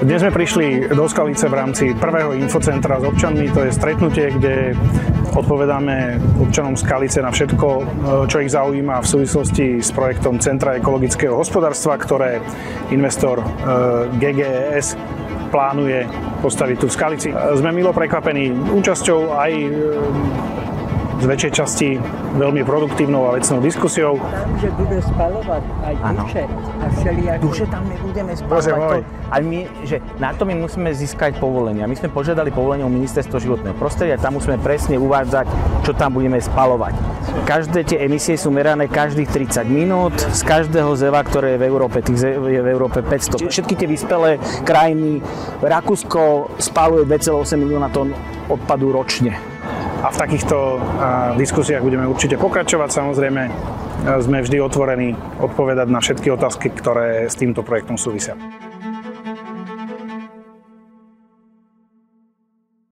Dnes sme prišli do Skalice v rámci prvého infocentra s občanmi. To je stretnutie, kde odpovedáme občanom Skalice na všetko, čo ich zaujíma v súvislosti s projektom Centra ekologického hospodárstva, ktoré investor GGES plánuje postaviť tu v Skalici. Sme milo prekvapení účasťou aj z väčšej časti veľmi produktívnou a vecnou diskusiou. Tam, že bude spalovať aj duše a všelijaké. Duše tam nebudeme spalovať. Ale my, že na to my musíme získať povolenia. My sme požiadali povolenie u Ministerstva životného prostredia, tam musíme presne uvádzať, čo tam budeme spalovať. Každé tie emisie sú merané každých 30 minút z každého zeva, ktoré je v Európe. Tých je v Európe 500. Všetky tie vyspelé krajiny, Rakúsko spaluje 2,8 milióna tón odpadu ročne. A v takýchto diskusiách budeme určite pokračovať. Samozrejme, sme vždy otvorení odpovedať na všetky otázky, ktoré s týmto projektom súvisia.